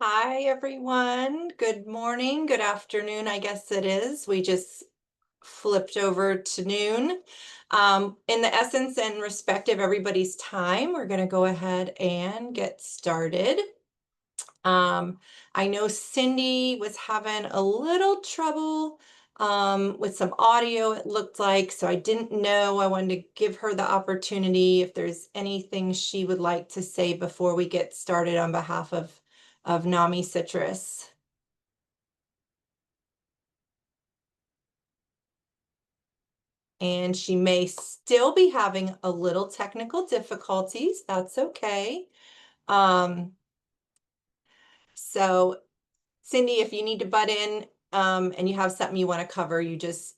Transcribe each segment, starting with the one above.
Hi, everyone. Good morning, good afternoon, I guess it is. We just flipped over to noon. In the essence and respect of everybody's time, we're going to go ahead and get started. Um, I know Cindy was having a little trouble with some audio, it looked like, so I didn't know. I wanted to give her the opportunity if there's anything she would like to say before we get started on behalf of NAMI Citrus. And she may still be having a little technical difficulties. That's okay. Um, so Cindy, if you need to butt in and you have something you want to cover, you just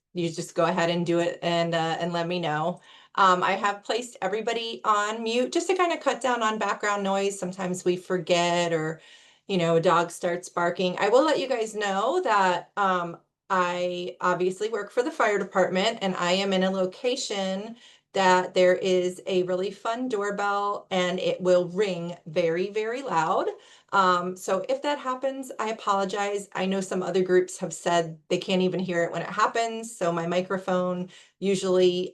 go ahead and do it and let me know. I have placed everybody on mute just to kind of cut down on background noise. Sometimes we forget or a dog starts barking. I will let you guys know that I obviously work for the fire department and I am in a location that there is a really fun doorbell and it will ring very, very loud. So if that happens, I apologize. I know some other groups have said they can't even hear it when it happens. So my microphone usually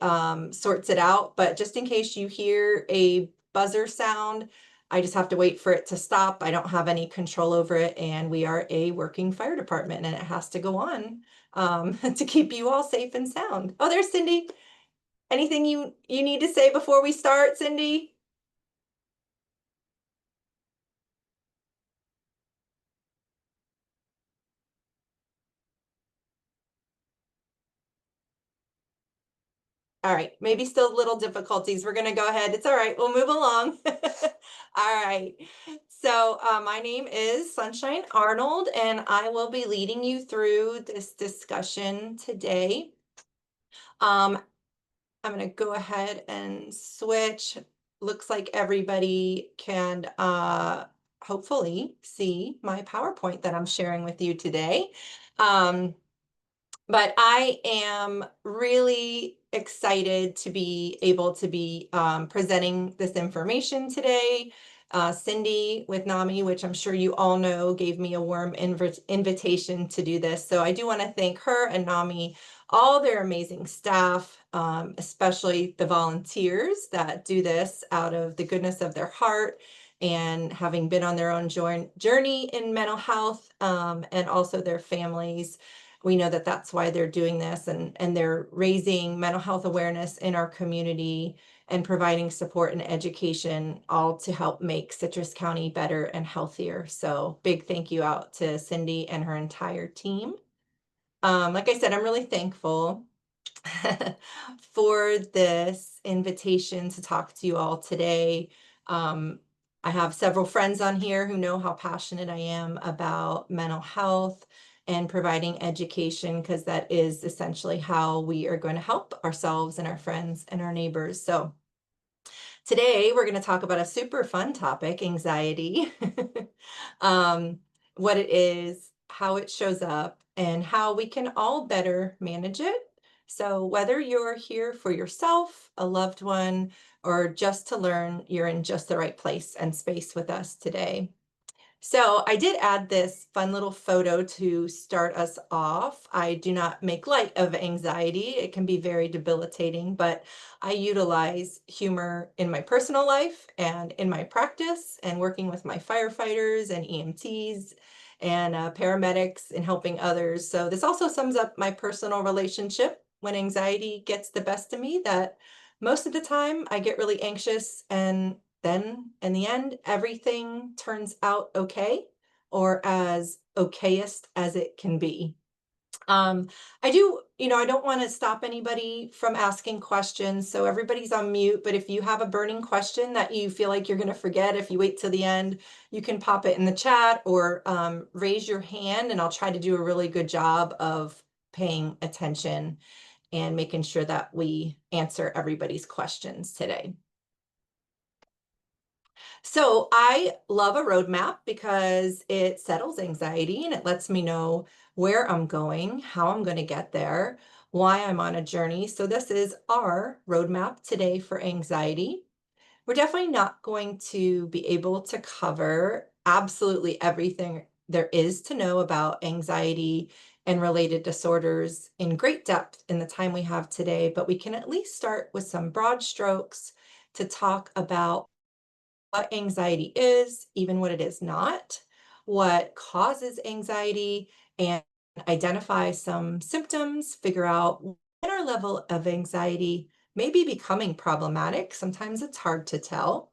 sorts it out. But just in case you hear a buzzer sound, I just have to wait for it to stop. I don't have any control over it. And we are a working fire department and it has to go on to keep you all safe and sound. Oh, there's Cindy. Anything you need to say before we start, Cindy? All right, maybe still little difficulties. We're gonna go ahead. It's all right. We'll move along. All right. So my name is Sunshine Arnold, and I will be leading you through this discussion today. I'm gonna go ahead and switch. Looks like everybody can hopefully see my PowerPoint that I'm sharing with you today. Um, but I am really excited to be able to be presenting this information today. Cindy with NAMI, which I'm sure you all know, gave me a warm invitation to do this. So I do want to thank her and NAMI, all their amazing staff, especially the volunteers that do this out of the goodness of their heart and having been on their own journey in mental health, and also their families. We know that that's why they're doing this, and they're raising mental health awareness in our community and providing support and education, all to help make Citrus County better and healthier. So big thank you out to Cindy and her entire team. Like I said, I'm really thankful for this invitation to talk to you all today. Um, I have several friends on here who know how passionate I am about mental health and providing education, because that is essentially how we are going to help ourselves and our friends and our neighbors. So today we're going to talk about a super fun topic, anxiety. um, what it is, how it shows up, and how we can all better manage it. So whether you're here for yourself, a loved one, or just to learn, you're in just the right place and space with us today. So I did add this fun little photo to start us off. I do not make light of anxiety. It can be very debilitating, but I utilize humor in my personal life and in my practice and working with my firefighters and EMTs and paramedics and helping others. So this also sums up my personal relationship when anxiety gets the best of me, that most of the time I get really anxious, and then in the end, everything turns out okay, or as okayest as it can be. Um, I don't want to stop anybody from asking questions, so everybody's on mute. But if you have a burning question that you feel like you're going to forget, if you wait till the end, you can pop it in the chat or raise your hand, and I'll try to do a really good job of paying attention and making sure that we answer everybody's questions today. So I love a roadmap because it settles anxiety and it lets me know where I'm going, how I'm going to get there, why I'm on a journey. So this is our roadmap today for anxiety. We're definitely not going to be able to cover absolutely everything there is to know about anxiety and related disorders in great depth in the time we have today, but we can at least start with some broad strokes to talk about what anxiety is, even what it is not, what causes anxiety, and identify some symptoms, figure out when our level of anxiety may be becoming problematic. Sometimes it's hard to tell.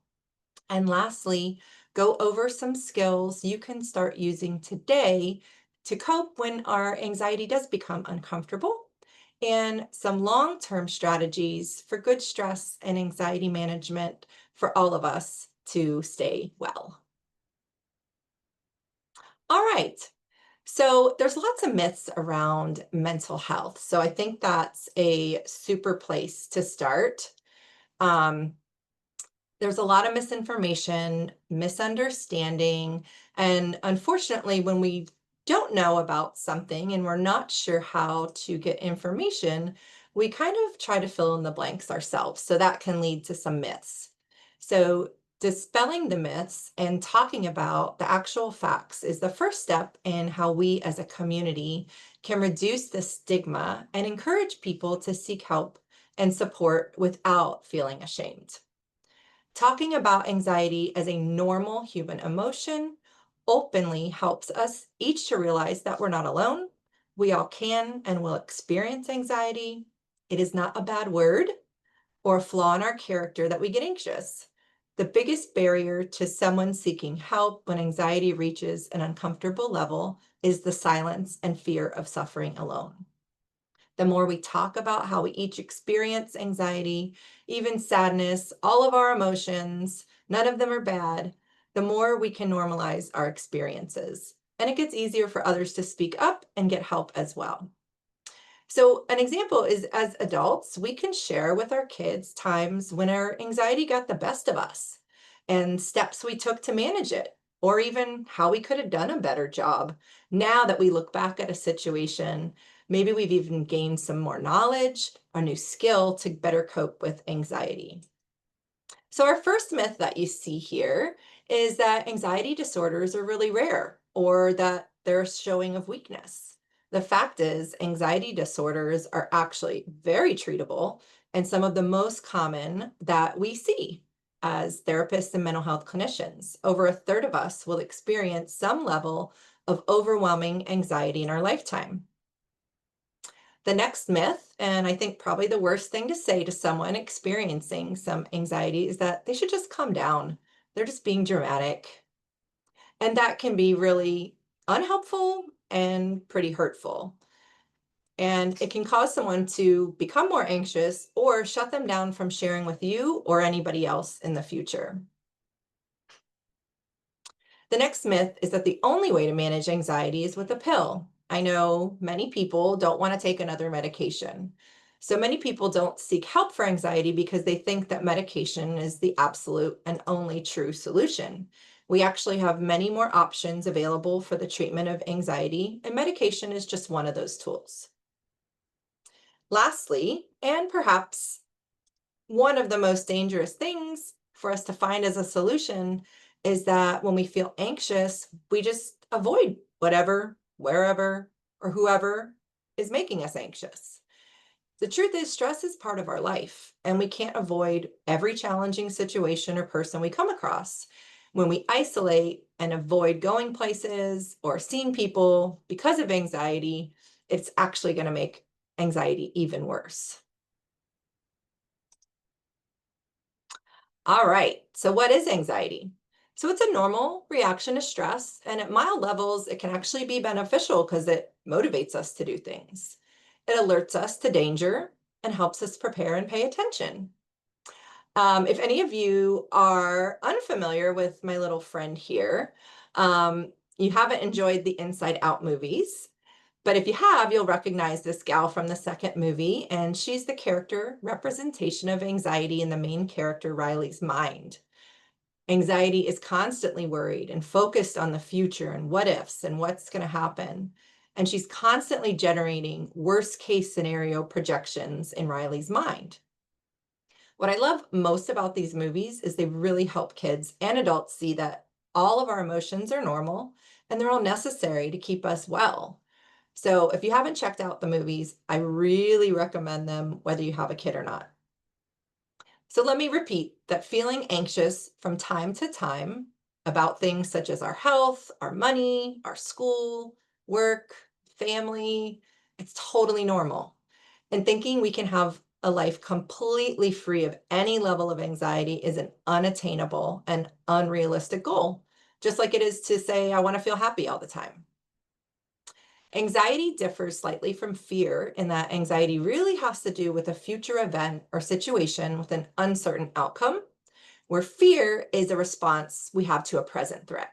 And lastly, go over some skills you can start using today to cope when our anxiety does become uncomfortable, and some long term strategies for good stress and anxiety management for all of us to stay well. All right. So there's lots of myths around mental health. So I think that's a super place to start. Um, there's a lot of misinformation, misunderstanding, and unfortunately, when we don't know about something and we're not sure how to get information, we kind of try to fill in the blanks ourselves. So that can lead to some myths. So dispelling the myths and talking about the actual facts is the first step in how we as a community can reduce the stigma and encourage people to seek help and support without feeling ashamed. Talking about anxiety as a normal human emotion openly helps us each to realize that we're not alone. We all can and will experience anxiety. It is not a bad word or a flaw in our character that we get anxious. The biggest barrier to someone seeking help when anxiety reaches an uncomfortable level is the silence and fear of suffering alone. The more we talk about how we each experience anxiety, even sadness, all of our emotions, none of them are bad, the more we can normalize our experiences. And it gets easier for others to speak up and get help as well. So, an example is as adults, we can share with our kids times when our anxiety got the best of us and steps we took to manage it, or even how we could have done a better job. Now that we look back at a situation, maybe we've even gained some more knowledge, a new skill to better cope with anxiety. So, our first myth that you see here is that anxiety disorders are really rare or that they're a showing of weakness. The fact is, anxiety disorders are actually very treatable and some of the most common that we see as therapists and mental health clinicians. Over a third of us will experience some level of overwhelming anxiety in our lifetime. The next myth, and I think probably the worst thing to say to someone experiencing some anxiety, is that they should just calm down. They're just being dramatic. And that can be really unhelpful and pretty hurtful. And it can cause someone to become more anxious or shut them down from sharing with you or anybody else in the future. The next myth is that the only way to manage anxiety is with a pill. I know many people don't want to take another medication. So many people don't seek help for anxiety because they think that medication is the absolute and only true solution. We actually have many more options available for the treatment of anxiety, and medication is just one of those tools. Lastly, and perhaps one of the most dangerous things for us to find as a solution is that when we feel anxious, we just avoid whatever, wherever, or whoever is making us anxious. The truth is, stress is part of our life, and we can't avoid every challenging situation or person we come across. When we isolate and avoid going places or seeing people because of anxiety, it's actually going to make anxiety even worse. All right. So, what is anxiety? So, it's a normal reaction to stress, and at mild levels, it can actually be beneficial because it motivates us to do things. It alerts us to danger and helps us prepare and pay attention. If any of you are unfamiliar with my little friend here, you haven't enjoyed the Inside Out movies, but if you have, you'll recognize this gal from the second movie, and she's the character representation of anxiety in the main character Riley's mind. Anxiety is constantly worried and focused on the future and what ifs and what's going to happen. And she's constantly generating worst case scenario projections in Riley's mind. What I love most about these movies is they really help kids and adults see that all of our emotions are normal and they're all necessary to keep us well. So if you haven't checked out the movies, I really recommend them whether you have a kid or not. So let me repeat that feeling anxious from time to time about things such as our health, our money, our school, work, family, it's totally normal. And thinking we can have a life completely free of any level of anxiety is an unattainable and unrealistic goal, just like it is to say, I want to feel happy all the time. Anxiety differs slightly from fear in that anxiety really has to do with a future event or situation with an uncertain outcome, where fear is a response we have to a present threat.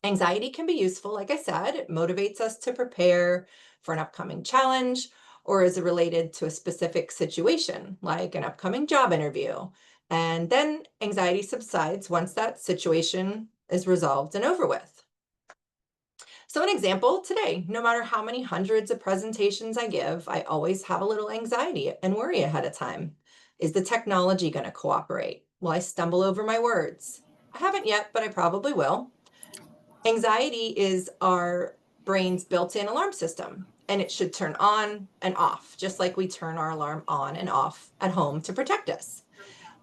Anxiety can be useful, like I said, it motivates us to prepare for an upcoming challenge or is related to a specific situation, like an upcoming job interview. And then anxiety subsides once that situation is resolved and over with. So, an example today, no matter how many hundreds of presentations I give, I always have a little anxiety and worry ahead of time. Is the technology going to cooperate? Will I stumble over my words? I haven't yet, but I probably will. Anxiety is our brain's built in alarm system, and it should turn on and off, just like we turn our alarm on and off at home to protect us.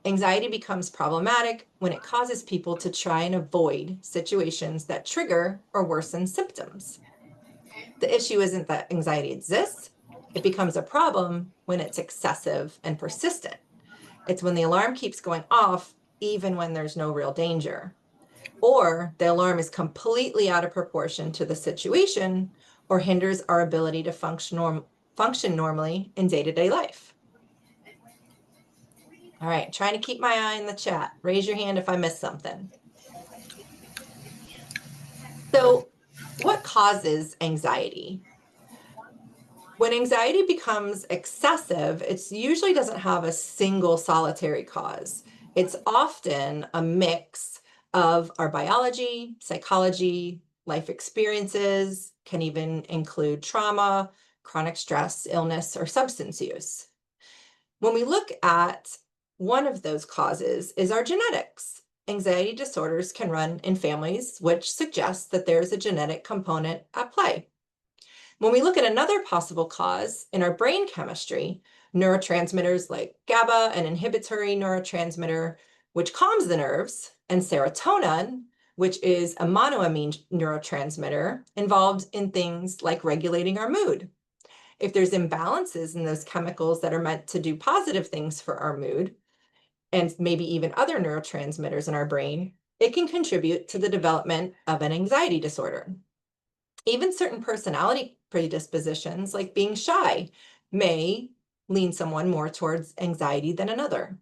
Anxiety becomes problematic when it causes people to try and avoid situations that trigger or worsen symptoms. The issue isn't that anxiety exists, it becomes a problem when it's excessive and persistent. It's when the alarm keeps going off, even when there's no real danger, or the alarm is completely out of proportion to the situation or hinders our ability to function normally in day to day life. All right, trying to keep my eye in the chat. Raise your hand if I missed something. So, what causes anxiety? When anxiety becomes excessive, it usually doesn't have a single solitary cause. It's often a mix of our biology, psychology, life experiences, can even include trauma, chronic stress, illness, or substance use. When we look at one of those causes is our genetics. Anxiety disorders can run in families, which suggests that there's a genetic component at play. When we look at another possible cause in our brain chemistry, neurotransmitters like GABA, an inhibitory neurotransmitter, which calms the nerves, and serotonin, which is a monoamine neurotransmitter involved in things like regulating our mood. If there's imbalances in those chemicals that are meant to do positive things for our mood, and maybe even other neurotransmitters in our brain, it can contribute to the development of an anxiety disorder. Even certain personality predispositions, like being shy, may lean someone more towards anxiety than another.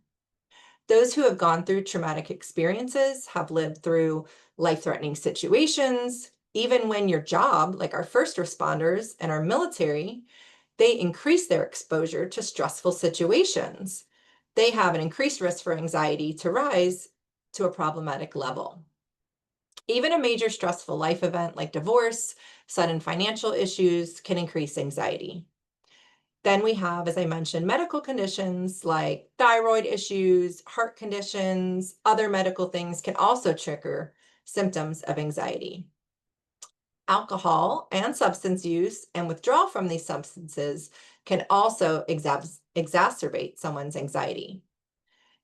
Those who have gone through traumatic experiences, have lived through life threatening situations, even when your job, like our first responders and our military, they increase their exposure to stressful situations. They have an increased risk for anxiety to rise to a problematic level. Even a major stressful life event like divorce, sudden financial issues can increase anxiety. Then we have, as I mentioned, medical conditions like thyroid issues, heart conditions, other medical things can also trigger symptoms of anxiety. Alcohol and substance use and withdrawal from these substances can also exacerbate someone's anxiety.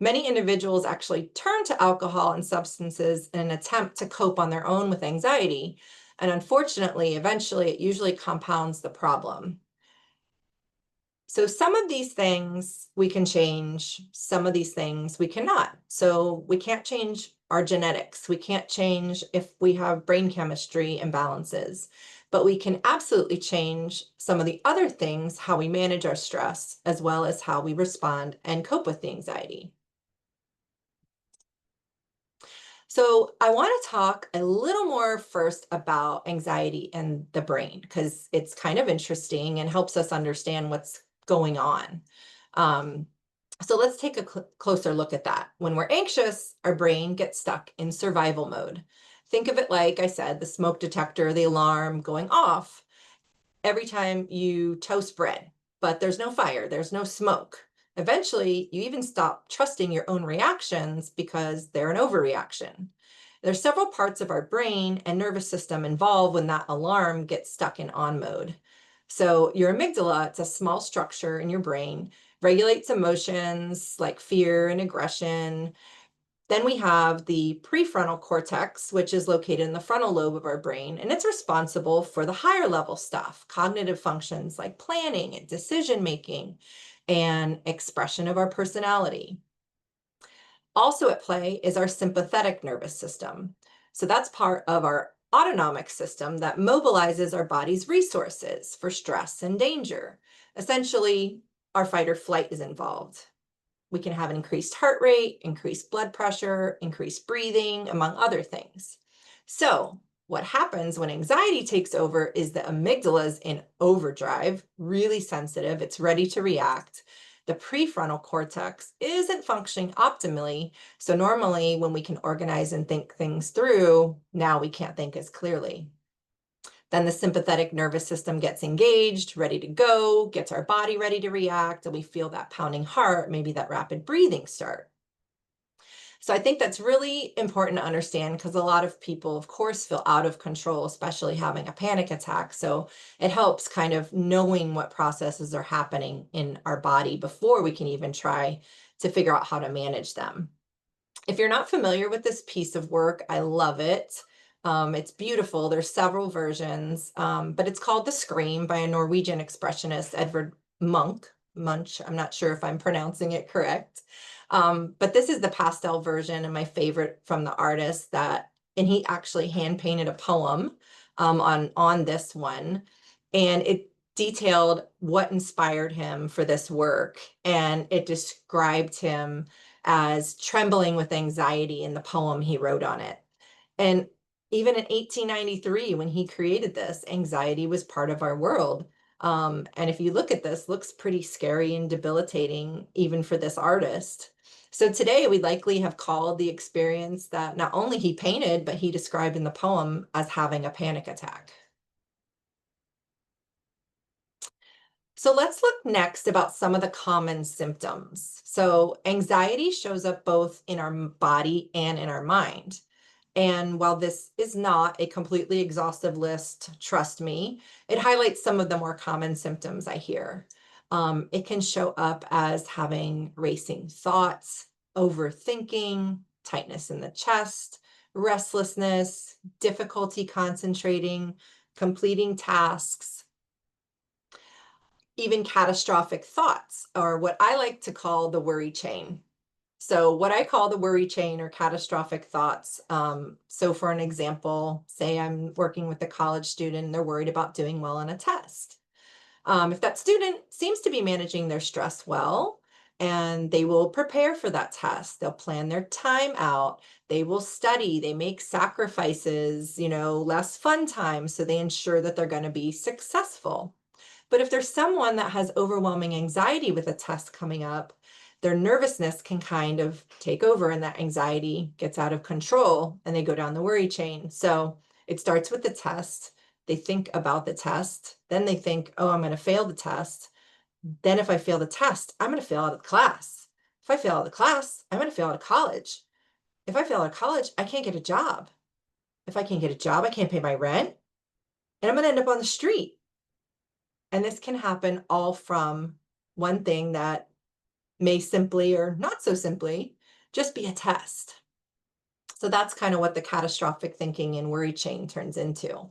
Many individuals actually turn to alcohol and substances in an attempt to cope on their own with anxiety. And unfortunately, eventually, it usually compounds the problem. So some of these things we can change, some of these things we cannot. So we can't change our genetics. We can't change if we have brain chemistry imbalances, but we can absolutely change some of the other things, how we manage our stress, as well as how we respond and cope with the anxiety. So I want to talk a little more first about anxiety and the brain because it's kind of interesting and helps us understand what's going on. Um, so let's take a closer look at that. When we're anxious, our brain gets stuck in survival mode. Think of it like I said, the smoke detector, the alarm going off every time you toast bread, but there's no fire, there's no smoke. Eventually, you even stop trusting your own reactions because they're an overreaction. There's several parts of our brain and nervous system involved when that alarm gets stuck in on mode. So your amygdala, it's a small structure in your brain, regulates emotions like fear and aggression. Then we have the prefrontal cortex, which is located in the frontal lobe of our brain, and it's responsible for the higher level stuff, cognitive functions like planning and decision making and expression of our personality. Also at play is our sympathetic nervous system. So that's part of our autonomic system that mobilizes our body's resources for stress and danger. Essentially, our fight or flight is involved. We can have an increased heart rate, increased blood pressure, increased breathing, among other things. So, what happens when anxiety takes over is the amygdala is in overdrive, really sensitive, it's ready to react. The prefrontal cortex isn't functioning optimally. So, normally, when we can organize and think things through, now we can't think as clearly. Then the sympathetic nervous system gets engaged, ready to go, gets our body ready to react, and we feel that pounding heart, maybe that rapid breathing start. So I think that's really important to understand because a lot of people, of course, feel out of control, especially having a panic attack. So it helps kind of knowing what processes are happening in our body before we can even try to figure out how to manage them. If you're not familiar with this piece of work, I love it. It's beautiful. There's several versions, but it's called The Scream by a Norwegian expressionist, Edvard Munch. I'm not sure if I'm pronouncing it correct. But this is the pastel version and my favorite from the artist and he actually hand painted a poem on this one. And it detailed what inspired him for this work. And it described him as trembling with anxiety in the poem he wrote on it. And even in 1893, when he created this, anxiety was part of our world. And if you look at this, looks pretty scary and debilitating, even for this artist. So today we likely have called the experience that not only he painted, but he described in the poem as having a panic attack. So let's look next about some of the common symptoms. So anxiety shows up both in our body and in our mind. And while this is not a completely exhaustive list, trust me, it highlights some of the more common symptoms I hear. It can show up as having racing thoughts, overthinking, tightness in the chest, restlessness, difficulty concentrating, completing tasks, even catastrophic thoughts, or what I like to call the worry chain. So what I call the worry chain or catastrophic thoughts. So for an example, say I'm working with a college student and they're worried about doing well on a test. If that student seems to be managing their stress well, and they will prepare for that test, they'll plan their time out, they will study, they make sacrifices, less fun time, so they ensure that they're going to be successful. But if there's someone that has overwhelming anxiety with a test coming up, their nervousness can kind of take over and that anxiety gets out of control and they go down the worry chain. So it starts with the test. They think about the test. Then they think, oh, I'm going to fail the test. Then if I fail the test, I'm going to fail out of class. If I fail out of class, I'm going to fail out of college. If I fail out of college, I can't get a job. If I can't get a job, I can't pay my rent. And I'm going to end up on the street. And this can happen all from one thing that may simply or not so simply just be a test. So that's kind of what the catastrophic thinking and worry chain turns into.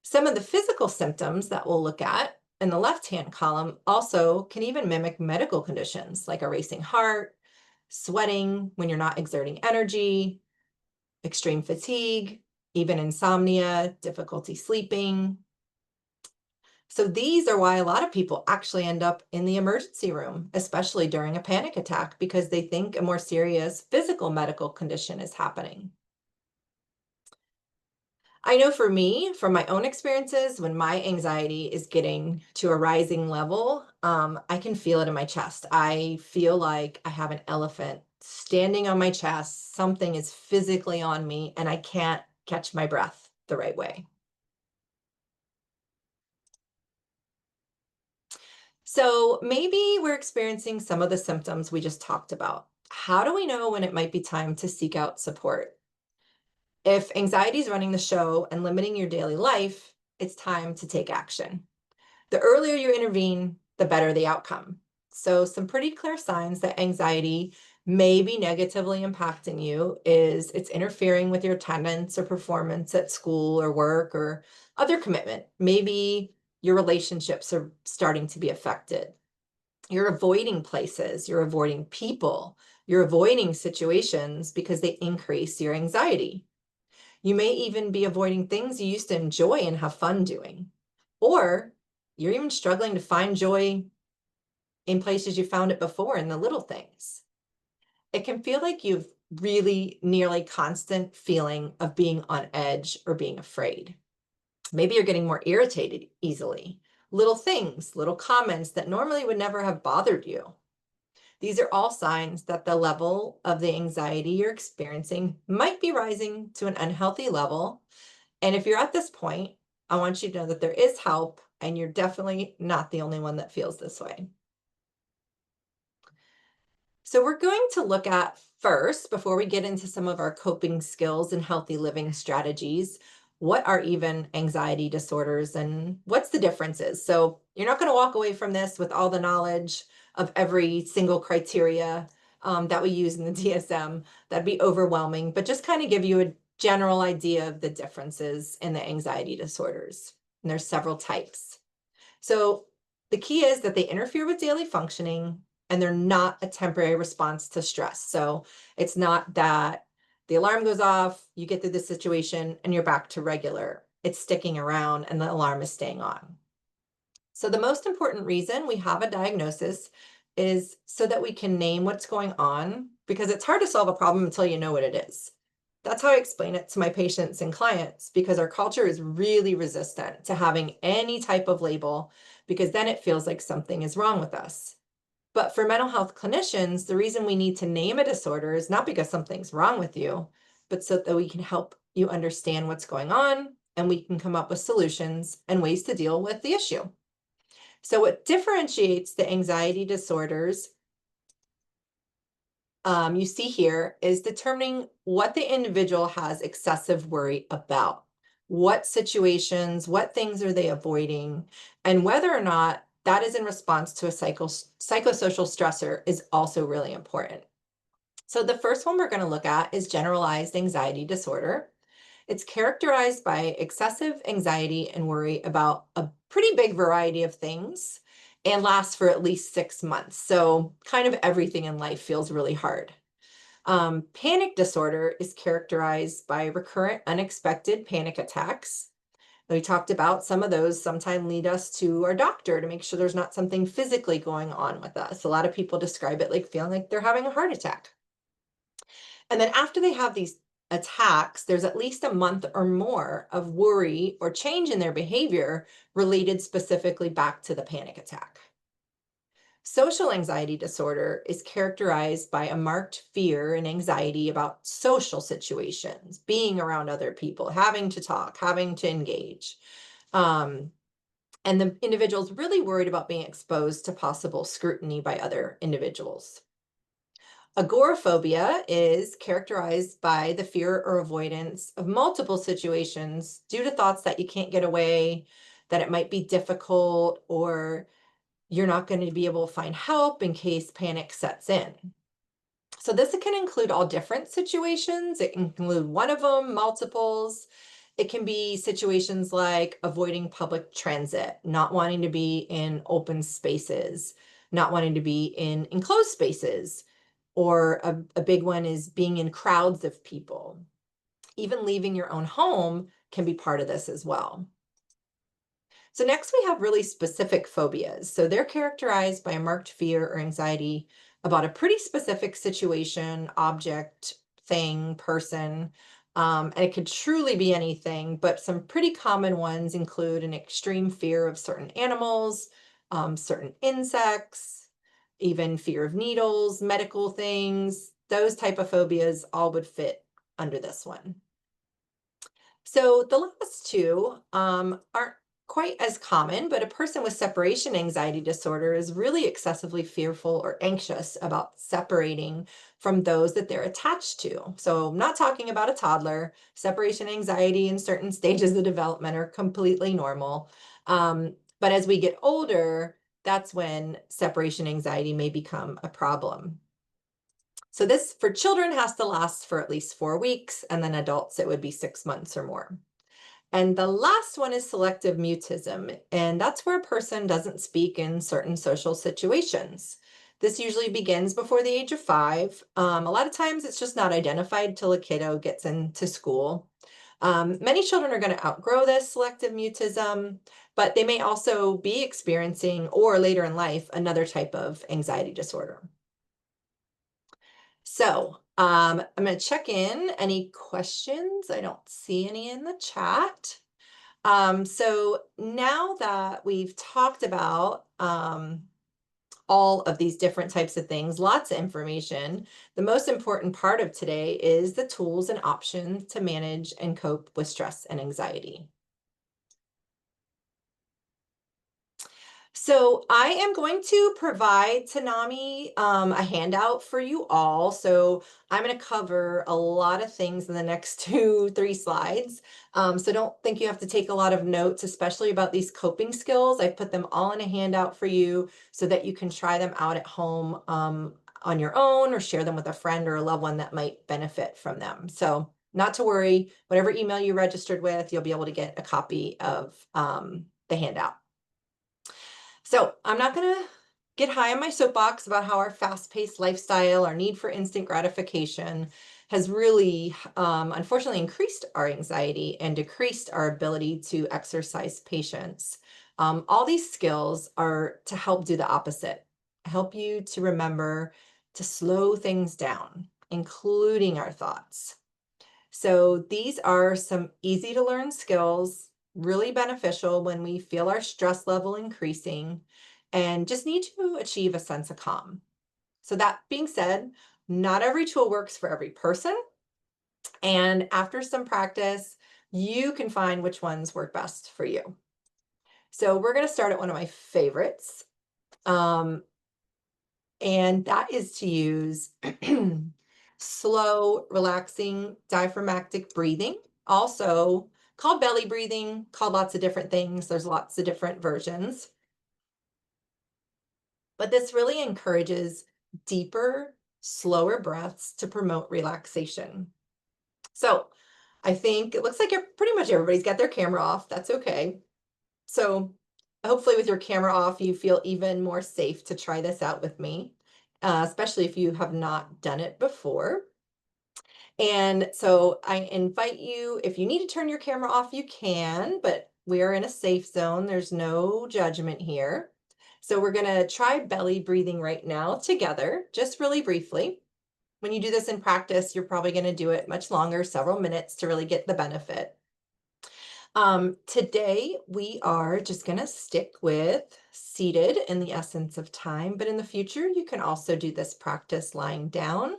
Some of the physical symptoms that we'll look at in the left-hand column also can even mimic medical conditions like a racing heart, sweating when you're not exerting energy, extreme fatigue, even insomnia, difficulty sleeping. So these are why a lot of people actually end up in the emergency room, especially during a panic attack, because they think a more serious physical medical condition is happening. I know for me, from my own experiences, when my anxiety is getting to a rising level, I can feel it in my chest. I feel like I have an elephant standing on my chest. Something is physically on me, and I can't catch my breath the right way. So maybe we're experiencing some of the symptoms we just talked about. How do we know when it might be time to seek out support? If anxiety is running the show and limiting your daily life, it's time to take action. The earlier you intervene, the better the outcome. So, some pretty clear signs that anxiety may be negatively impacting you is it's interfering with your attendance or performance at school or work or other commitment. Maybe your relationships are starting to be affected. You're avoiding places, you're avoiding people, you're avoiding situations because they increase your anxiety. You may even be avoiding things you used to enjoy and have fun doing. Or you're even struggling to find joy in places you found it before in the little things. It can feel like you've really nearly constant feeling of being on edge or being afraid. Maybe you're getting more irritated easily. Little things, little comments that normally would never have bothered you. These are all signs that the level of the anxiety you're experiencing might be rising to an unhealthy level. And if you're at this point, I want you to know that there is help and you're definitely not the only one that feels this way. So, we're going to look at first, before we get into some of our coping skills and healthy living strategies, what are even anxiety disorders and what's the differences. So, you're not going to walk away from this with all the knowledge of every single criteria that we use in the DSM. That'd be overwhelming, but just kind of give you a general idea of the differences in the anxiety disorders. And there's several types. So the key is that they interfere with daily functioning and they're not a temporary response to stress. So it's not that the alarm goes off, you get through the situation, and you're back to regular. It's sticking around and the alarm is staying on. So the most important reason we have a diagnosis is so that we can name what's going on, because it's hard to solve a problem until you know what it is. That's how I explain it to my patients and clients, because our culture is really resistant to having any type of label, because then it feels like something is wrong with us. But for mental health clinicians, the reason we need to name a disorder is not because something's wrong with you, but so that we can help you understand what's going on and we can come up with solutions and ways to deal with the issue. So, what differentiates the anxiety disorders you see here is determining what the individual has excessive worry about. What situations, what things are they avoiding, and whether or not that is in response to a psychosocial stressor is also really important. So, the first one we're going to look at is generalized anxiety disorder. It's characterized by excessive anxiety and worry about a pretty big variety of things and lasts for at least 6 months. So, kind of everything in life feels really hard. Panic disorder is characterized by recurrent unexpected panic attacks. We talked about some of those sometimes lead us to our doctor to make sure there's not something physically going on with us. A lot of people describe it like feeling like they're having a heart attack. And then after they have these attacks, there's at least a month or more of worry or change in their behavior related specifically back to the panic attack. Social anxiety disorder is characterized by a marked fear and anxiety about social situations, being around other people, having to talk, having to engage. Um, and the individual's really worried about being exposed to possible scrutiny by other individuals. Agoraphobia is characterized by the fear or avoidance of multiple situations due to thoughts that you can't get away, that it might be difficult, or you're not going to be able to find help in case panic sets in. So, this can include all different situations. It can include one of them, multiples. It can be situations like avoiding public transit, not wanting to be in open spaces, not wanting to be in enclosed spaces, or a big one is being in crowds of people. Even leaving your own home can be part of this as well. So next we have really specific phobias. So they're characterized by a marked fear or anxiety about a pretty specific situation, object, thing, person. And it could truly be anything, but some pretty common ones include an extreme fear of certain animals, certain insects, even fear of needles, medical things. Those type of phobias all would fit under this one. So the last two aren't quite as common, but a person with separation anxiety disorder is really excessively fearful or anxious about separating from those that they're attached to. So, I'm not talking about a toddler. Separation anxiety in certain stages of development are completely normal. But as we get older, that's when separation anxiety may become a problem. So, this for children has to last for at least 4 weeks, and then adults, it would be 6 months or more. And the last one is selective mutism, and that's where a person doesn't speak in certain social situations. This usually begins before the age of 5. A lot of times it's just not identified till a kiddo gets into school. Many children are going to outgrow this selective mutism, but they may also be experiencing, or later in life, another type of anxiety disorder. So, I'm going to check in. Any questions? I don't see any in the chat. So now that we've talked about all of these different types of things, lots of information, the most important part of today is the tools and options to manage and cope with stress and anxiety. So I am going to provide Tanami a handout for you all. So I'm going to cover a lot of things in the next 2, 3 slides. So don't think you have to take a lot of notes, especially about these coping skills. I put them all in a handout for you so that you can try them out at home on your own, or share them with a friend or a loved one that might benefit from them. So not to worry, whatever email you registered with, you'll be able to get a copy of the handout. So I'm not going to get high on my soapbox about how our fast-paced lifestyle, our need for instant gratification has really, unfortunately, increased our anxiety and decreased our ability to exercise patience. All these skills are to help do the opposite, help you to remember to slow things down, including our thoughts. So these are some easy to learn skills, really beneficial when we feel our stress level increasing and just need to achieve a sense of calm. So that being said, not every tool works for every person. And after some practice, you can find which ones work best for you. So we're going to start at one of my favorites. And that is to use slow, relaxing diaphragmatic breathing, also called belly breathing, called lots of different things. There's lots of different versions. But this really encourages deeper, slower breaths to promote relaxation. So I think it looks like pretty much everybody's got their camera off. That's okay. So hopefully with your camera off, you feel even more safe to try this out with me, especially if you have not done it before. And so I invite you, if you need to turn your camera off, you can, but we are in a safe zone. There's no judgment here. So we're going to try belly breathing right now together, just really briefly. When you do this in practice, you're probably going to do it much longer, several minutes to really get the benefit. Today we are just going to stick with seated in the essence of time, but in the future, you can also do this practice lying down,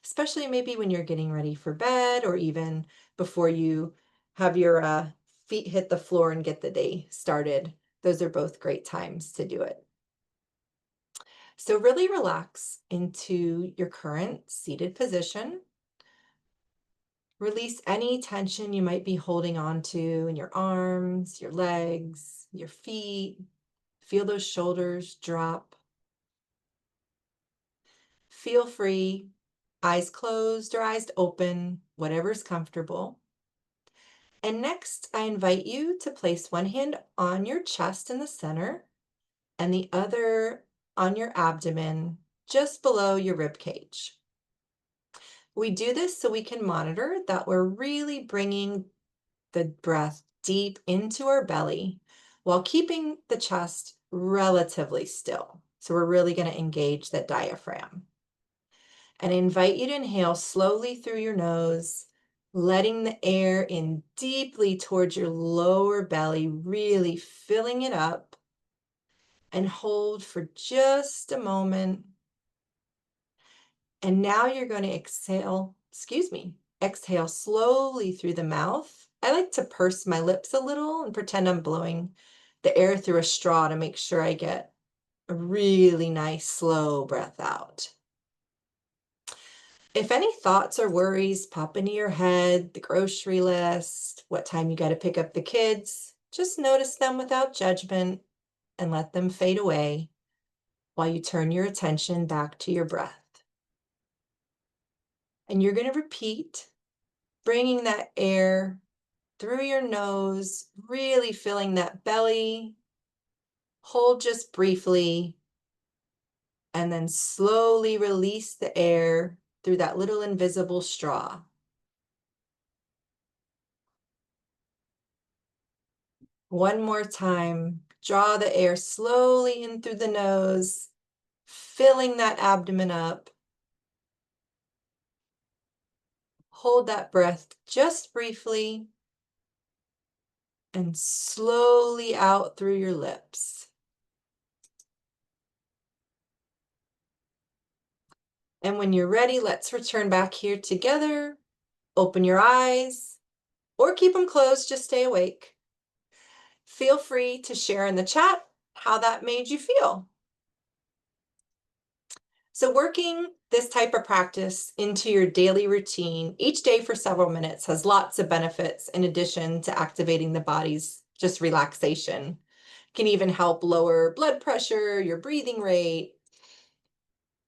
especially maybe when you're getting ready for bed, or even before you have your feet hit the floor and get the day started. Those are both great times to do it. So really relax into your current seated position. Release any tension you might be holding on to in your arms, your legs, your feet. Feel those shoulders drop. Feel free, eyes closed or eyes open, whatever's comfortable. And next, I invite you to place one hand on your chest in the center and the other on your abdomen, just below your rib cage. We do this so we can monitor that we're really bringing the breath deep into our belly while keeping the chest relatively still. So we're really going to engage that diaphragm. And I invite you to inhale slowly through your nose, letting the air in deeply towards your lower belly, really filling it up. And hold for just a moment. And now you're going to exhale slowly through the mouth. I like to purse my lips a little and pretend I'm blowing the air through a straw to make sure I get a really nice, slow breath out. If any thoughts or worries pop into your head, the grocery list, what time you got to pick up the kids, just notice them without judgment and let them fade away while you turn your attention back to your breath. And you're going to repeat, bringing that air through your nose, really filling that belly. Hold just briefly, and then slowly release the air through that little invisible straw. One more time. Draw the air slowly in through the nose, filling that abdomen up. Hold that breath just briefly and slowly out through your lips. And when you're ready, let's return back here together. Open your eyes or keep them closed, just stay awake. Feel free to share in the chat how that made you feel. So working this type of practice into your daily routine each day for several minutes has lots of benefits in addition to activating the body's just relaxation. It can even help lower blood pressure, your breathing rate.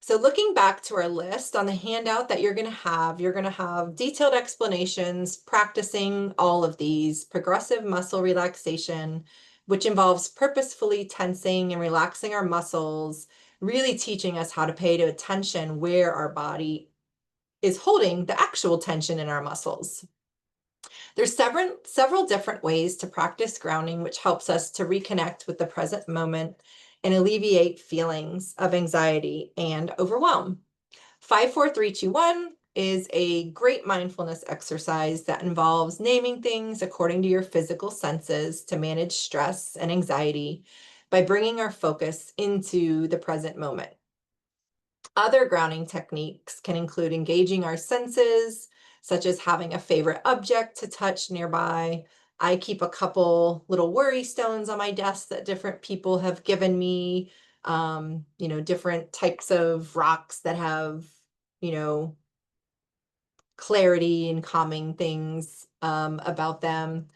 So looking back to our list on the handout that you're going to have detailed explanations practicing all of these progressive muscle relaxation, which involves purposefully tensing and relaxing our muscles, really teaching us how to pay attention where our body is holding the actual tension in our muscles. There's several different ways to practice grounding, which helps us to reconnect with the present moment and alleviate feelings of anxiety and overwhelm. 5, 4, 3, 2, 1 is a great mindfulness exercise that involves naming things according to your physical senses to manage stress and anxiety by bringing our focus into the present moment. Other grounding techniques can include engaging our senses, such as having a favorite object to touch nearby. I keep a couple little worry stones on my desk that different people have given me, different types of rocks that have, you know, clarity and calming things about them.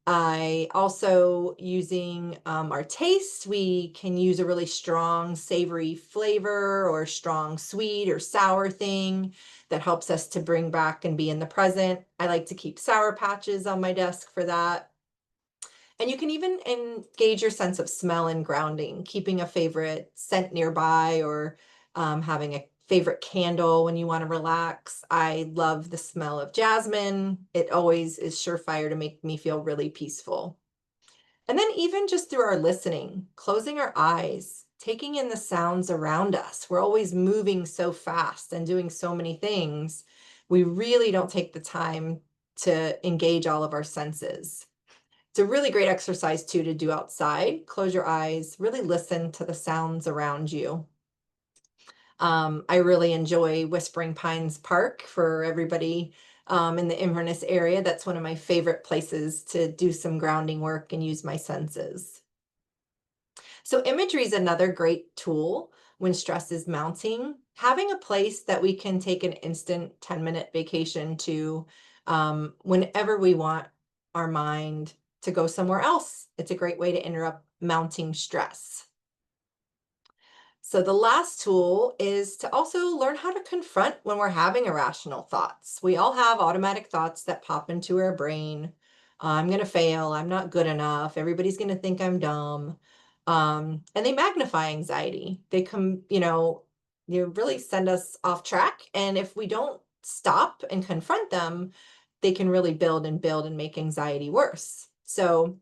I also using our taste, we can use a really strong savory flavor or strong sweet or sour thing that helps us to bring back and be in the present. I like to keep Sour Patches on my desk for that. And you can even engage your sense of smell and grounding, keeping a favorite scent nearby or having a favorite candle when you want to relax. I love the smell of jasmine. It always is surefire to make me feel really peaceful. And then even just through our listening, closing our eyes, taking in the sounds around us. We're always moving so fast and doing so many things. We really don't take the time to engage all of our senses. It's a really great exercise too to do outside. Close your eyes, really listen to the sounds around you. I really enjoy Whispering Pines Park for everybody in the Inverness area. That's one of my favorite places to do some grounding work and use my senses. So imagery is another great tool when stress is mounting. Having a place that we can take an instant 10-minute vacation to whenever we want our mind to go somewhere else. It's a great way to interrupt mounting stress. So the last tool is to also learn how to confront when we're having irrational thoughts. We all have automatic thoughts that pop into our brain. I'm going to fail. I'm not good enough. Everybody's going to think I'm dumb. And they magnify anxiety. They come, you really send us off track. And if we don't stop and confront them, they can really build and make anxiety worse. So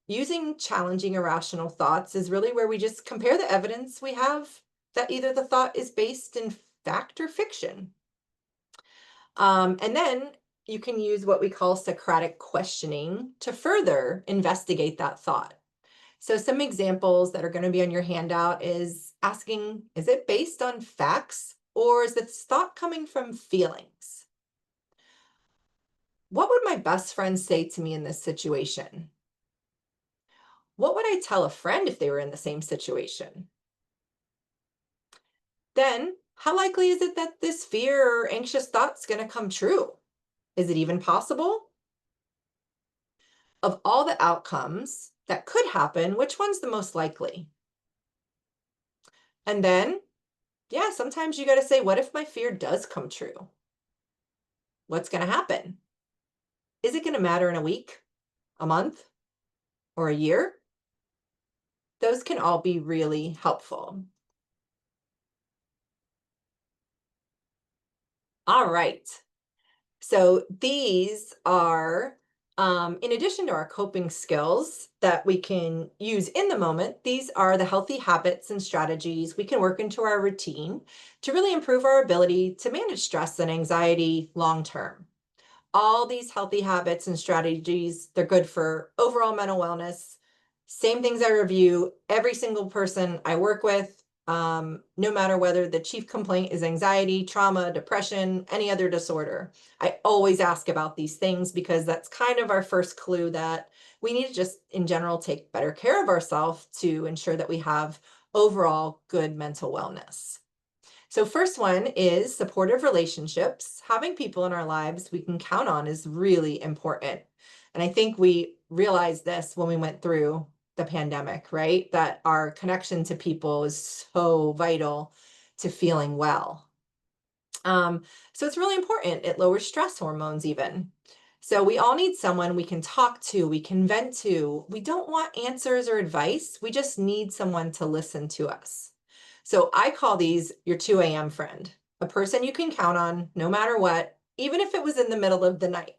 using challenging irrational thoughts is really where we just compare the evidence we have that either the thought is based in fact or fiction. And then you can use what we call Socratic questioning to further investigate that thought. So some examples that are going to be on your handout is asking, is it based on facts or is this thought coming from feelings? What would my best friend say to me in this situation? What would I tell a friend if they were in the same situation? Then, how likely is it that this fear or anxious thought's going to come true? Is it even possible? Of all the outcomes that could happen, which one's the most likely? And then, yeah, sometimes you got to say, what if my fear does come true? What's going to happen? Is it going to matter in a week, a month, or a year? Those can all be really helpful. All right. So these are, in addition to our coping skills that we can use in the moment, these are the healthy habits and strategies we can work into our routine to really improve our ability to manage stress and anxiety long term. All these healthy habits and strategies, they're good for overall mental wellness. Same things I review every single person I work with, no matter whether the chief complaint is anxiety, trauma, depression, any other disorder. I always ask about these things because that's kind of our first clue that we need to just, in general, take better care of ourselves to ensure that we have overall good mental wellness. So, first one is supportive relationships. Having people in our lives we can count on is really important. And I think we realized this when we went through the pandemic, right? That our connection to people is so vital to feeling well. Um, so it's really important. It lowers stress hormones, even. So we all need someone we can talk to, we can vent to. We don't want answers or advice. We just need someone to listen to us. So I call these your 2 a.m. friend, a person you can count on no matter what, even if it was in the middle of the night.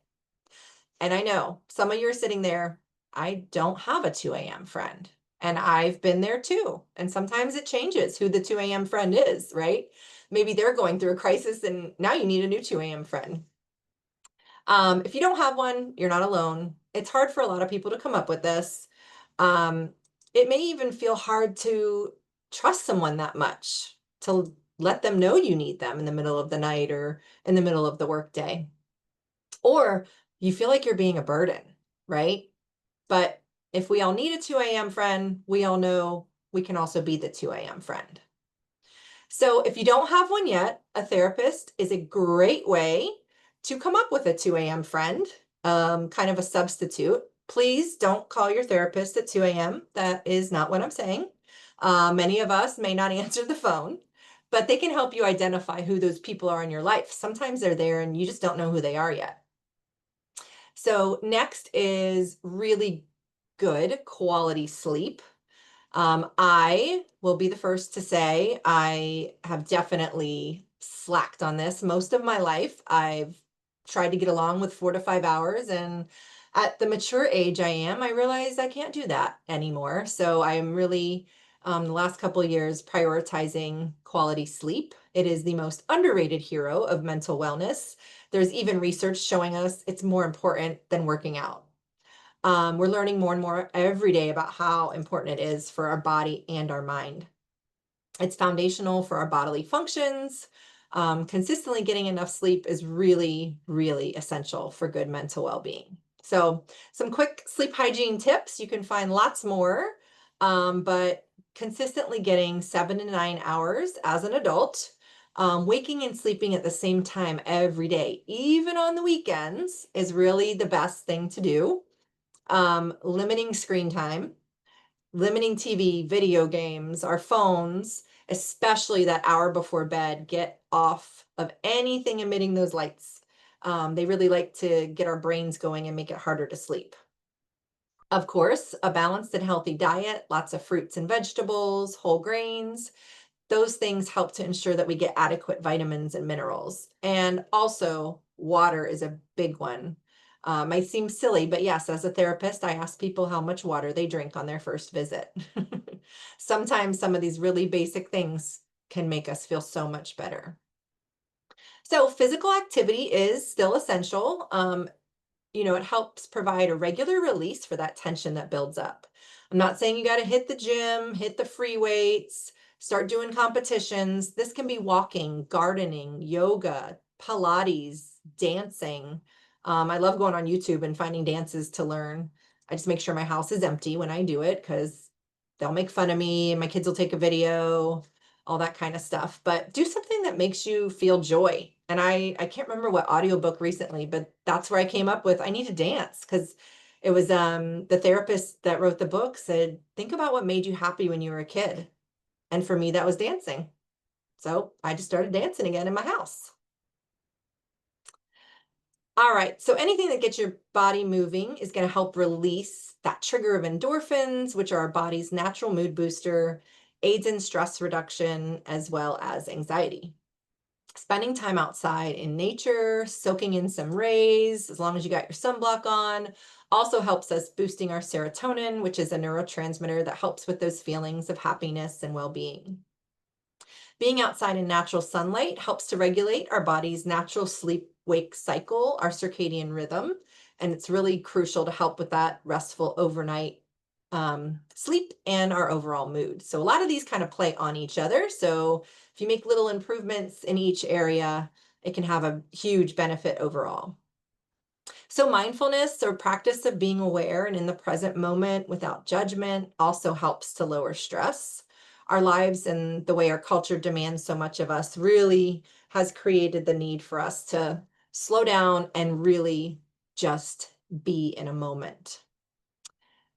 And I know some of you are sitting there, I don't have a 2 a.m. friend. And I've been there too. And sometimes it changes who the 2 a.m. friend is, right? Maybe they're going through a crisis and now you need a new 2 a.m. friend. If you don't have one, you're not alone. It's hard for a lot of people to come up with this. Um, it may even feel hard to trust someone that much, to let them know you need them in the middle of the night or in the middle of the workday. Or you feel like you're being a burden, right? But if we all need a 2 a.m. friend, we all know we can also be the 2 a.m. friend. So if you don't have one yet, a therapist is a great way to come up with a 2 a.m. friend, kind of a substitute. Please don't call your therapist at 2 a.m. That is not what I'm saying. Many of us may not answer the phone, but they can help you identify who those people are in your life. Sometimes they're there and you just don't know who they are yet. So next is really good quality sleep. I will be the first to say I have definitely slacked on this most of my life. I've tried to get along with 4 to 5 hours, and at the mature age I am, I realize I can't do that anymore. So I'm really, the last couple of years, prioritizing quality sleep. It is the most underrated hero of mental wellness. There's even research showing us it's more important than working out. We're learning more and more every day about how important it is for our body and our mind. It's foundational for our bodily functions. Consistently getting enough sleep is really, really essential for good mental well being. So, some quick sleep hygiene tips. You can find lots more, but consistently getting 7 to 9 hours as an adult. Waking and sleeping at the same time every day, even on the weekends, is really the best thing to do. Limiting screen time, limiting TV, video games, our phones, especially that hour before bed. Get off of anything emitting those lights. They really like to get our brains going and make it harder to sleep. Of course, a balanced and healthy diet, lots of fruits and vegetables, whole grains, those things help to ensure that we get adequate vitamins and minerals. And also, water is a big one. Might seem silly, but yes, as a therapist, I ask people how much water they drink on their first visit. Sometimes some of these really basic things can make us feel so much better. So, physical activity is still essential. It helps provide a regular release for that tension that builds up. I'm not saying you got to hit the gym, hit the free weights, start doing competitions. This can be walking, gardening, yoga, Pilates, dancing. I love going on YouTube and finding dances to learn. I just make sure my house is empty when I do it because they'll make fun of me and my kids will take a video, all that kind of stuff. But do something that makes you feel joy. And I can't remember what audiobook recently, but that's where I came up with I need to dance because it was the therapist that wrote the book said, think about what made you happy when you were a kid. And for me, that was dancing. So I just started dancing again in my house. All right, so anything that gets your body moving is going to help release that trigger of endorphins, which are our body's natural mood booster, aids in stress reduction, as well as anxiety. Spending time outside in nature, soaking in some rays, as long as you got your sunblock on, also helps us boosting our serotonin, which is a neurotransmitter that helps with those feelings of happiness and well-being. Being outside in natural sunlight helps to regulate our body's natural sleep wake cycle, our circadian rhythm, and it's really crucial to help with that restful overnight sleep and our overall mood. So, a lot of these kind of play on each other. So, if you make little improvements in each area, it can have a huge benefit overall. So, mindfulness or practice of being aware and in the present moment without judgment also helps to lower stress. Our lives and the way our culture demands so much of us really has created the need for us to slow down and really just be in a moment.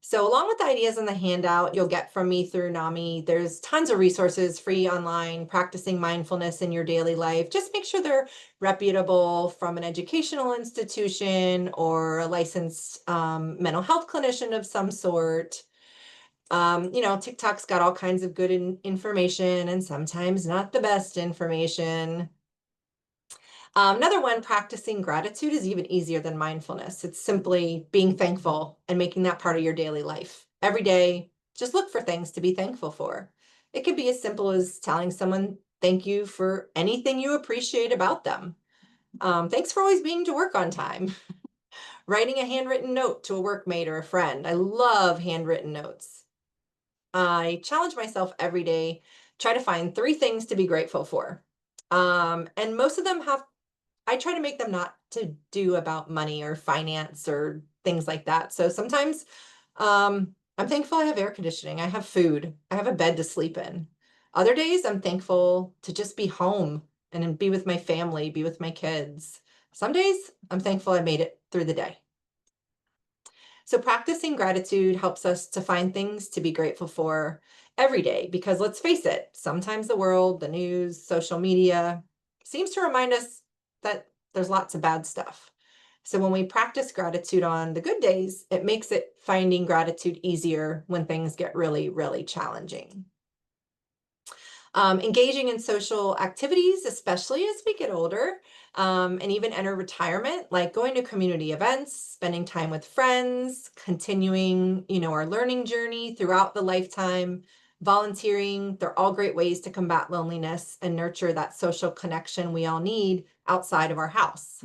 So, along with the ideas in the handout you'll get from me through NAMI, there's tons of resources free online, practicing mindfulness in your daily life. Just make sure they're reputable from an educational institution or a licensed mental health clinician of some sort. TikTok's got all kinds of good information and sometimes not the best information. Another one, practicing gratitude is even easier than mindfulness. It's simply being thankful and making that part of your daily life. Every day, just look for things to be thankful for. It could be as simple as telling someone thank you for anything you appreciate about them. Thanks for always being to work on time. Writing a handwritten note to a workmate or a friend. I love handwritten notes. I challenge myself every day, try to find 3 things to be grateful for. And most of them have I try to make them not to do about money or finance or things like that. So sometimes I'm thankful I have air conditioning, I have food, I have a bed to sleep in. Other days, I'm thankful to just be home and then be with my family, be with my kids. Some days, I'm thankful I made it through the day. So practicing gratitude helps us to find things to be grateful for every day because let's face it, sometimes the world, the news, social media seems to remind us that there's lots of bad stuff. So when we practice gratitude on the good days, it makes it finding gratitude easier when things get really, really challenging. Engaging in social activities, especially as we get older, and even enter retirement, like going to community events, spending time with friends, continuing, our learning journey throughout the lifetime, volunteering, they're all great ways to combat loneliness and nurture that social connection we all need outside of our house.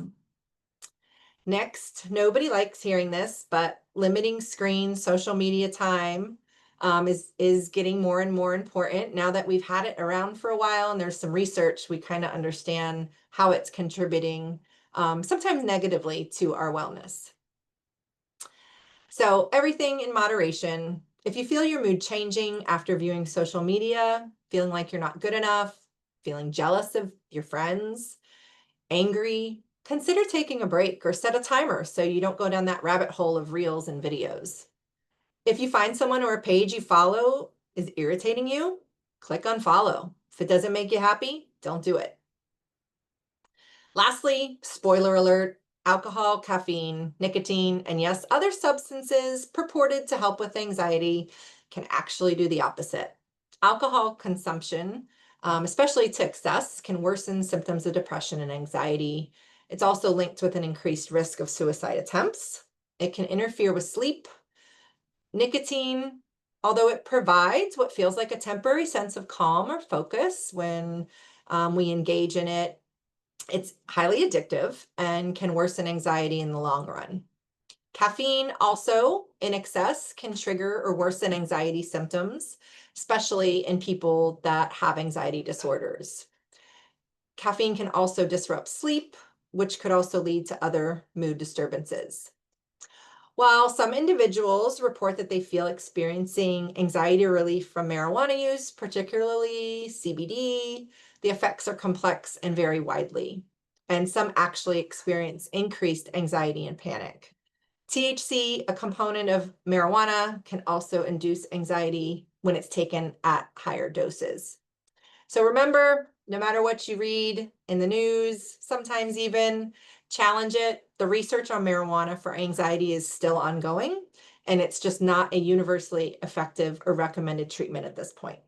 Next, nobody likes hearing this, but limiting screen social media time is getting more and more important now that we've had it around for a while and there's some research. We kind of understand how it's contributing, sometimes negatively, to our wellness. So everything in moderation. If you feel your mood changing after viewing social media, feeling like you're not good enough, feeling jealous of your friends, angry, consider taking a break or set a timer so you don't go down that rabbit hole of reels and videos. If you find someone or a page you follow is irritating you, click unfollow. If it doesn't make you happy, don't do it. Lastly, spoiler alert, alcohol, caffeine, nicotine, and yes, other substances purported to help with anxiety can actually do the opposite. Alcohol consumption, especially to excess, can worsen symptoms of depression and anxiety. It's also linked with an increased risk of suicide attempts. It can interfere with sleep. Nicotine, although it provides what feels like a temporary sense of calm or focus when we engage in it, it's highly addictive and can worsen anxiety in the long run. Caffeine also in excess can trigger or worsen anxiety symptoms, especially in people that have anxiety disorders. Caffeine can also disrupt sleep, which could also lead to other mood disturbances. While some individuals report that they feel experiencing anxiety relief from marijuana use, particularly CBD, the effects are complex and vary widely. And some actually experience increased anxiety and panic. THC, a component of marijuana, can also induce anxiety when it's taken at higher doses. So remember, no matter what you read in the news, sometimes even challenge it. The research on marijuana for anxiety is still ongoing, and it's just not a universally effective or recommended treatment at this point.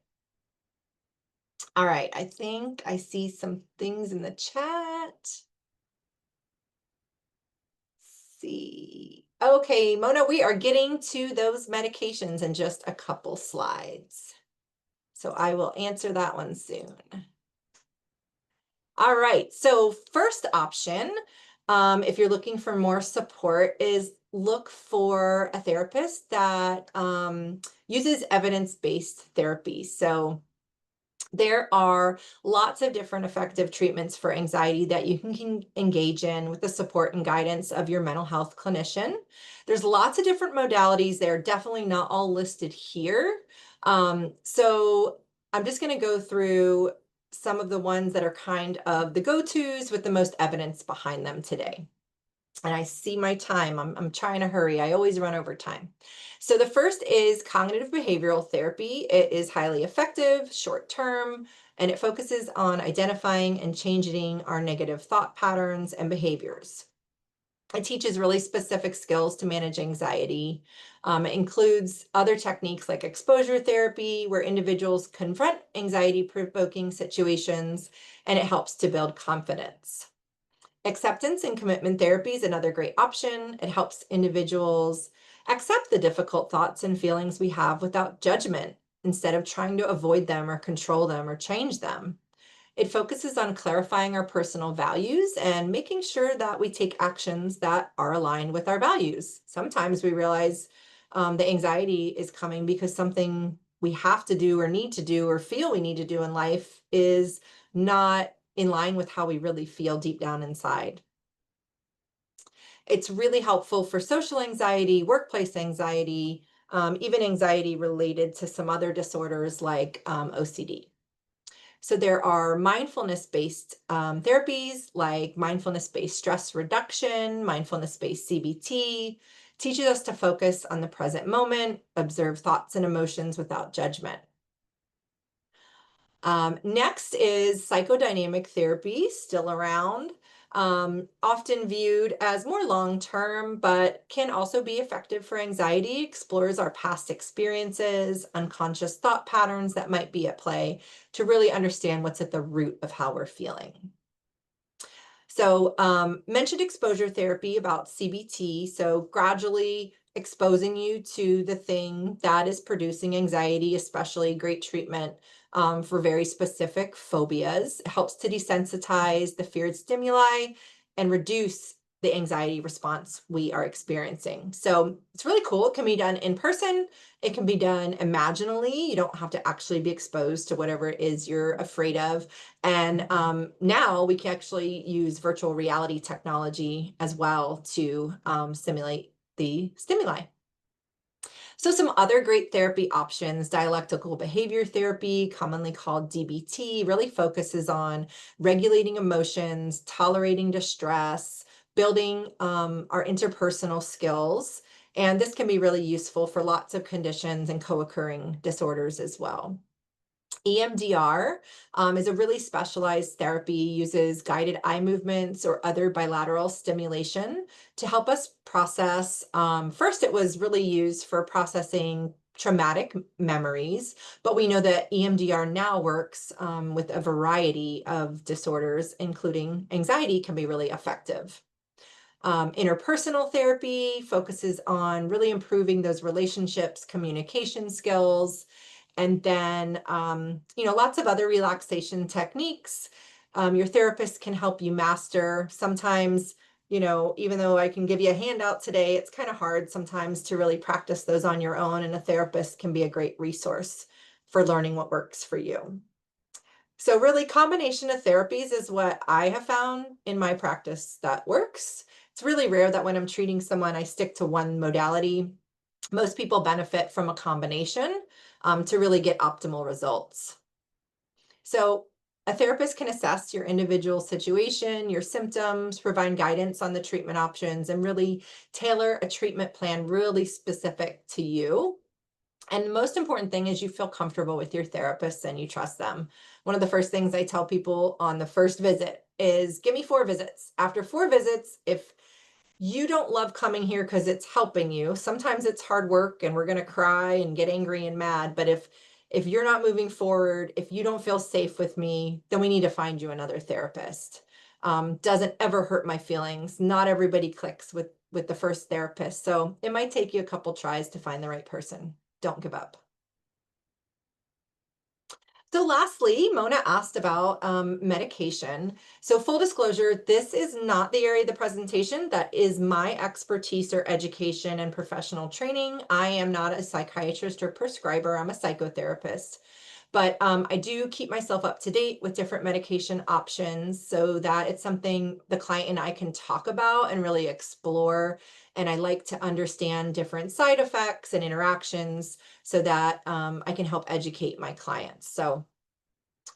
All right, I think I see some things in the chat. See. Okay, Mona, we are getting to those medications in just a couple slides. So I will answer that one soon. All right, so first option, if you're looking for more support, is look for a therapist that uses evidence-based therapy. So there are lots of different effective treatments for anxiety that you can engage in with the support and guidance of your mental health clinician. There's lots of different modalities. They're definitely not all listed here. So I'm just going to go through some of the ones that are kind of the go-tos with the most evidence behind them today. And I see my time. I'm trying to hurry. I always run over time. So the first is cognitive behavioral therapy. It is highly effective, short term, and it focuses on identifying and changing our negative thought patterns and behaviors. It teaches really specific skills to manage anxiety. It includes other techniques like exposure therapy, where individuals confront anxiety-provoking situations, and it helps to build confidence. Acceptance and commitment therapy is another great option. It helps individuals accept the difficult thoughts and feelings we have without judgment instead of trying to avoid them or control them or change them. It focuses on clarifying our personal values and making sure that we take actions that are aligned with our values. Sometimes we realize the anxiety is coming because something we have to do or need to do or feel we need to do in life is not in line with how we really feel deep down inside. It's really helpful for social anxiety, workplace anxiety, even anxiety related to some other disorders like OCD. So there are mindfulness-based therapies like mindfulness-based stress reduction, mindfulness-based CBT, teaches us to focus on the present moment, observe thoughts and emotions without judgment. Next is psychodynamic therapy, still around, often viewed as more long-term, but can also be effective for anxiety, explores our past experiences, unconscious thought patterns that might be at play to really understand what's at the root of how we're feeling. So mentioned exposure therapy about CBT, so gradually exposing you to the thing that is producing anxiety, especially great treatment for very specific phobias. It helps to desensitize the feared stimuli and reduce the anxiety response we are experiencing. So it's really cool. It can be done in person. It can be done imaginally. You don't have to actually be exposed to whatever it is you're afraid of. And now we can actually use virtual reality technology as well to simulate the stimuli. So some other great therapy options, dialectical behavior therapy, commonly called DBT, really focuses on regulating emotions, tolerating distress, building our interpersonal skills. And this can be really useful for lots of conditions and co-occurring disorders as well. EMDR is a really specialized therapy, uses guided eye movements or other bilateral stimulation to help us process. First, it was really used for processing traumatic memories, but we know that EMDR now works with a variety of disorders, including anxiety, can be really effective. Interpersonal therapy focuses on really improving those relationships, communication skills, and then, lots of other relaxation techniques. Your therapist can help you master. Sometimes, even though I can give you a handout today, it's kind of hard sometimes to really practice those on your own, and a therapist can be a great resource for learning what works for you. So really, combination of therapies is what I have found in my practice that works. It's really rare that when I'm treating someone, I stick to one modality. Most people benefit from a combination to really get optimal results. So, a therapist can assess your individual situation, your symptoms, provide guidance on the treatment options, and really tailor a treatment plan really specific to you. And the most important thing is you feel comfortable with your therapist and you trust them. One of the first things I tell people on the first visit is give me 4 visits. After 4 visits, if you don't love coming here because it's helping you, sometimes it's hard work and we're going to cry and get angry and mad. But if you're not moving forward, if you don't feel safe with me, then we need to find you another therapist. Doesn't ever hurt my feelings. Not everybody clicks with the first therapist, so it might take you a couple tries to find the right person. Don't give up. So lastly, Mona asked about medication. So full disclosure, this is not the area of the presentation that is my expertise or education and professional training. I am not a psychiatrist or prescriber. I'm a psychotherapist. But I do keep myself up to date with different medication options so that it's something the client and I can talk about and really explore. And I like to understand different side effects and interactions so that I can help educate my clients.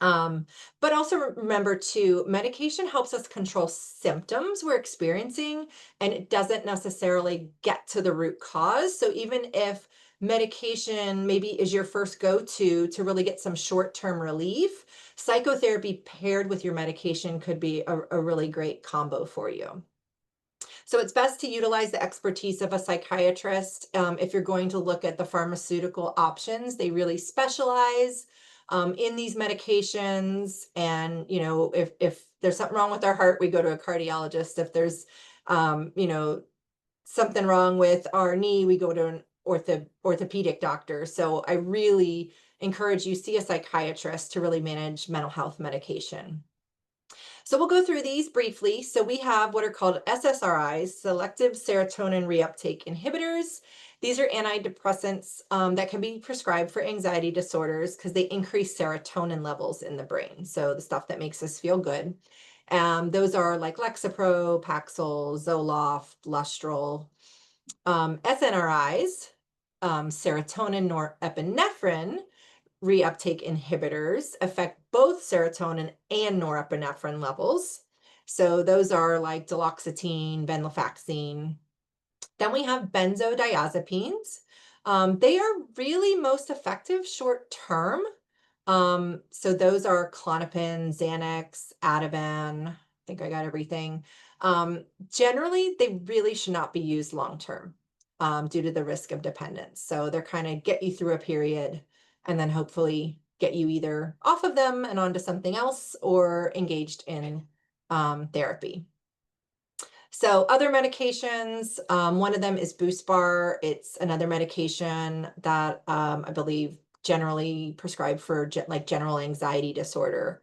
Um, but also remember too, medication helps us control symptoms we're experiencing, and it doesn't necessarily get to the root cause. So even if medication maybe is your first go-to to really get some short-term relief, psychotherapy paired with your medication could be a really great combo for you. So it's best to utilize the expertise of a psychiatrist. If you're going to look at the pharmaceutical options, they really specialize in these medications. And if there's something wrong with our heart, we go to a cardiologist. If there's something wrong with our knee, we go to an orthopedic doctor. So I really encourage you see a psychiatrist to really manage mental health medication. So we'll go through these briefly. So we have what are called SSRIs, selective serotonin reuptake inhibitors. These are antidepressants that can be prescribed for anxiety disorders because they increase serotonin levels in the brain. So the stuff that makes us feel good. Those are like Lexapro, Paxil, Zoloft, Lustrol. SNRIs, serotonin norepinephrine, reuptake inhibitors affect both serotonin and norepinephrine levels. So those are like duloxetine, venlafaxine. Then we have benzodiazepines. They are really most effective short term. So those are Klonopin, Xanax, Ativan. I think I got everything. Generally, they really should not be used long term due to the risk of dependence. So they're kind of get you through a period and then hopefully get you either off of them and onto something else or engaged in therapy. So other medications, one of them is Buspar. It's another medication that I believe generally prescribed for like general anxiety disorder.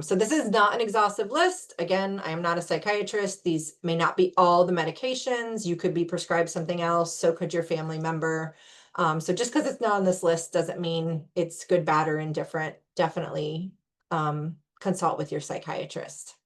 So this is not an exhaustive list. Again, I am not a psychiatrist. These may not be all the medications. You could be prescribed something else. So could your family member. So just because it's not on this list doesn't mean it's good, bad, or indifferent. Definitely consult with your psychiatrist.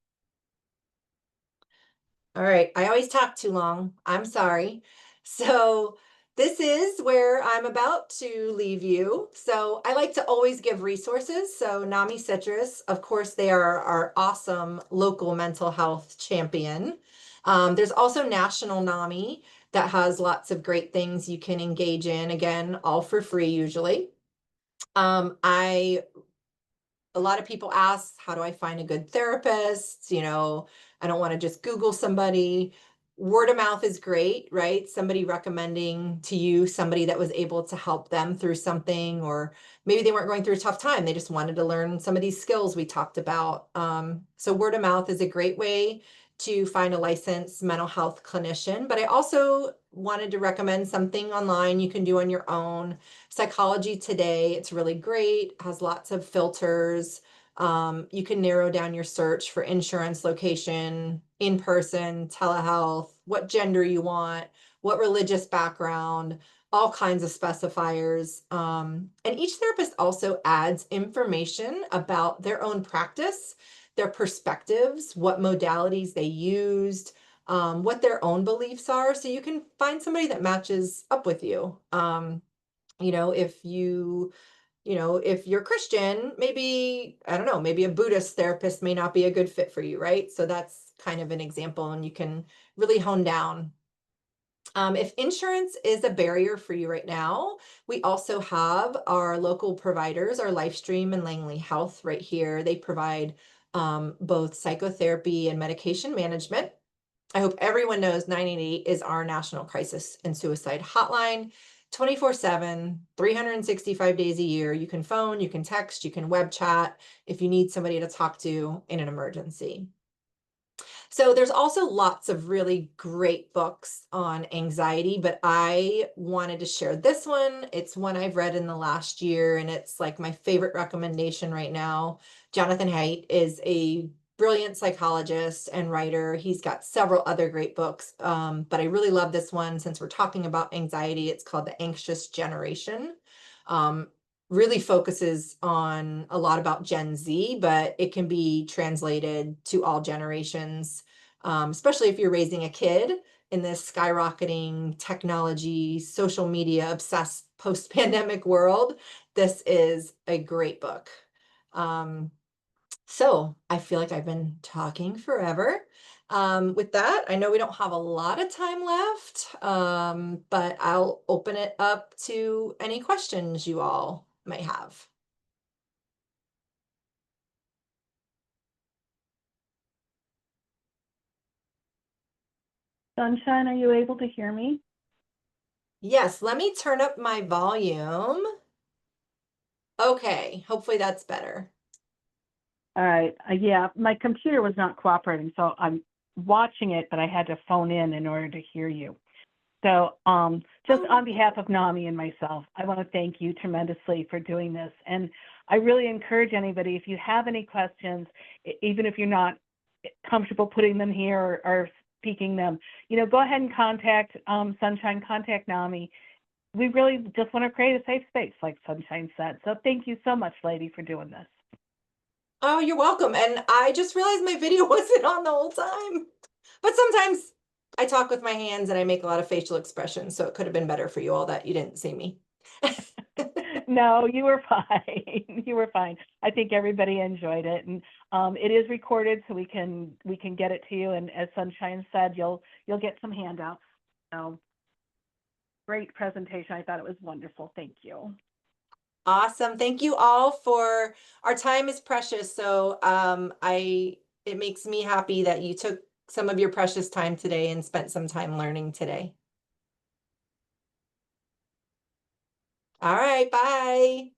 All right, I always talk too long. I'm sorry. So this is where I'm about to leave you. So I like to always give resources. So NAMI Citrus, of course, they are our awesome local mental health champion. There's also National NAMI that has lots of great things you can engage in. Again, all for free usually. I A lot of people ask, how do I find a good therapist? I don't want to just Google somebody. Word of mouth is great, right? Somebody recommending to you somebody that was able to help them through something, or maybe they weren't going through a tough time. They just wanted to learn some of these skills we talked about. So word of mouth is a great way to find a licensed mental health clinician. But I also wanted to recommend something online you can do on your own. Psychology Today, it's really great, has lots of filters. You can narrow down your search for insurance, location, in person, telehealth, what gender you want, what religious background, all kinds of specifiers. And each therapist also adds information about their own practice, their perspectives, what modalities they used, what their own beliefs are, so you can find somebody that matches up with you. You know, if you're Christian, maybe, I don't know, maybe a Buddhist therapist may not be a good fit for you, right? So that's kind of an example, and you can really hone down. If insurance is a barrier for you right now, we also have our local providers, our Lifestream and Langley Health right here. They provide both psychotherapy and medication management. I hope everyone knows 988 is our national crisis and suicide hotline. 24/7, 365 days a year. You can phone, you can text, you can web chat if you need somebody to talk to in an emergency. So there's also lots of really great books on anxiety, but I wanted to share this one. It's one I've read in the last year, and it's like my favorite recommendation right now. Jonathan Haidt is a brilliant psychologist and writer. He's got several other great books, but I really love this one since we're talking about anxiety. It's called The Anxious Generation. Um, Really focuses on a lot about Gen Z, but it can be translated to all generations, especially if you're raising a kid in this skyrocketing technology, social media obsessed post pandemic world. This is a great book. Um, so I feel like I've been talking forever. With that, I know we don't have a lot of time left, but I'll open it up to any questions you all might have. Sunshine, are you able to hear me? Yes, let me turn up my volume. Okay, hopefully that's better. All right. Yeah, my computer was not cooperating, so I'm watching it, but I had to phone in order to hear you. So, just Oh, on behalf of NAMI and myself, I want to thank you tremendously for doing this. And I really encourage anybody, if you have any questions, even if you're not comfortable putting them here or speaking them, go ahead and contact Sunshine, contact NAMI. We really just want to create a safe space, like Sunshine said. So thank you so much, lady, for doing this. oh, you're welcome. And I just realized my video wasn't on the whole time. But sometimes I talk with my hands and I make a lot of facial expressions, so it could have been better for you all that you didn't see me. No, you were fine. You were fine. I think everybody enjoyed it, and it is recorded, so we can get it to you. And as Sunshine said, you'll get some handouts. So great presentation. I thought it was wonderful. Thank you. Awesome. Thank you all for our time is precious. So it makes me happy that you took some of your precious time today and spent some time learning today. All right, bye.